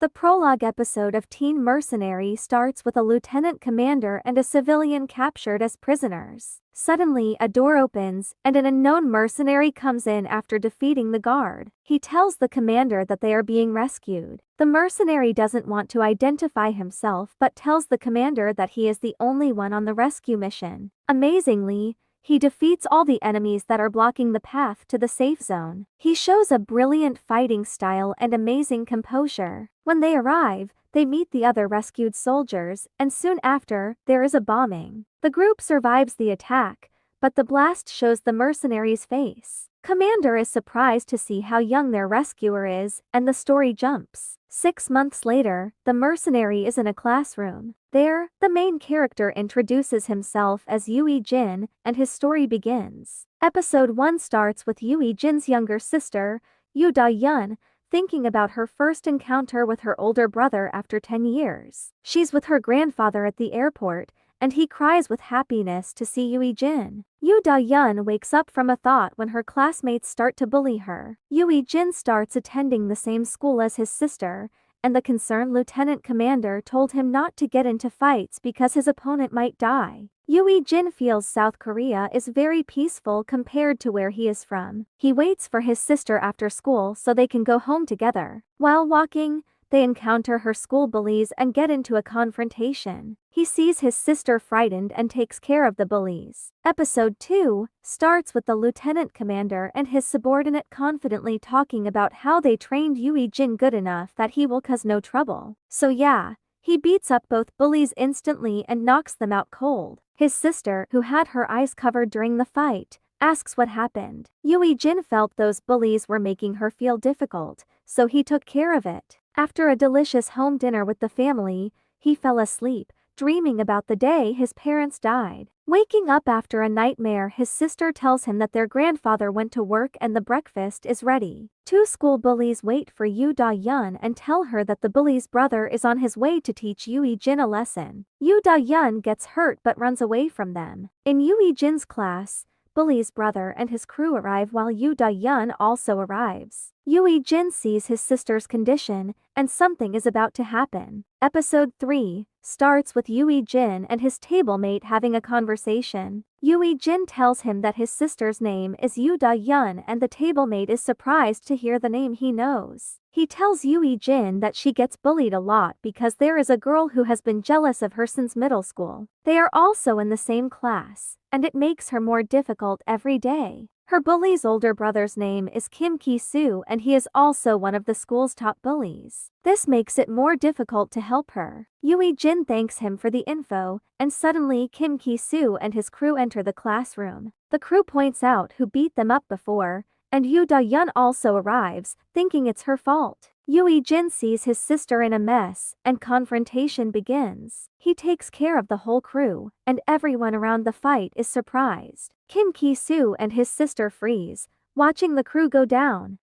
The prologue episode of Teen Mercenary starts with a lieutenant commander and a civilian captured as prisoners. Suddenly, a door opens, and an unknown mercenary comes in after defeating the guard. He tells the commander that they are being rescued. The mercenary doesn't want to identify himself but tells the commander that he is the only one on the rescue mission. Amazingly, he defeats all the enemies that are blocking the path to the safe zone. He shows a brilliant fighting style and amazing composure. When they arrive, they meet the other rescued soldiers, and soon after, there is a bombing. The group survives the attack, but the blast shows the mercenary's face. Commander is surprised to see how young their rescuer is, and the story jumps. 6 months later, the mercenary is in a classroom. There, the main character introduces himself as Yui Jin, and his story begins. Episode 1 starts with Yui Jin's younger sister, Yu Da-yun, thinking about her first encounter with her older brother after 10 years. She's with her grandfather at the airport, and he cries with happiness to see Yui Jin. Yu Da-yun wakes up from a thought when her classmates start to bully her. Yui Jin starts attending the same school as his sister, and the concerned lieutenant commander told him not to get into fights because his opponent might die. Yui Jin feels South Korea is very peaceful compared to where he is from. He waits for his sister after school so they can go home together. While walking, they encounter her school bullies and get into a confrontation. He sees his sister frightened and takes care of the bullies. Episode 2 starts with the lieutenant commander and his subordinate confidently talking about how they trained Yui Jin good enough that he will cause no trouble. So yeah, he beats up both bullies instantly and knocks them out cold. His sister, who had her eyes covered during the fight, asks what happened. Yui Jin felt those bullies were making her feel difficult, so he took care of it. After a delicious home dinner with the family, he fell asleep, dreaming about the day his parents died. Waking up after a nightmare, his sister tells him that their grandfather went to work and the breakfast is ready. 2 school bullies wait for Yu Da-yun and tell her that the bully's brother is on his way to teach Yui Jin a lesson. Yu Da-yun gets hurt but runs away from them. In Yui Jin's class, Bully's brother and his crew arrive while Yu Da-yun also arrives. Yui Jin sees his sister's condition, and something is about to happen. Episode 3 starts with Yui Jin and his table mate having a conversation. Yui Jin tells him that his sister's name is Yu Da-yun and the table mate is surprised to hear the name he knows. He tells Yui Jin that she gets bullied a lot because there is a girl who has been jealous of her since middle school. They are also in the same class, and it makes her more difficult every day. Her bully's older brother's name is Kim Ki-soo and he is also one of the school's top bullies. This makes it more difficult to help her. Yui Jin thanks him for the info, and suddenly Kim Ki-soo and his crew enter the classroom. The crew points out who beat them up before, and Yu Da-yun also arrives, thinking it's her fault. Yui Jin sees his sister in a mess, and confrontation begins. He takes care of the whole crew, and everyone around the fight is surprised. Kim Ki-soo and his sister freeze, watching the crew go down.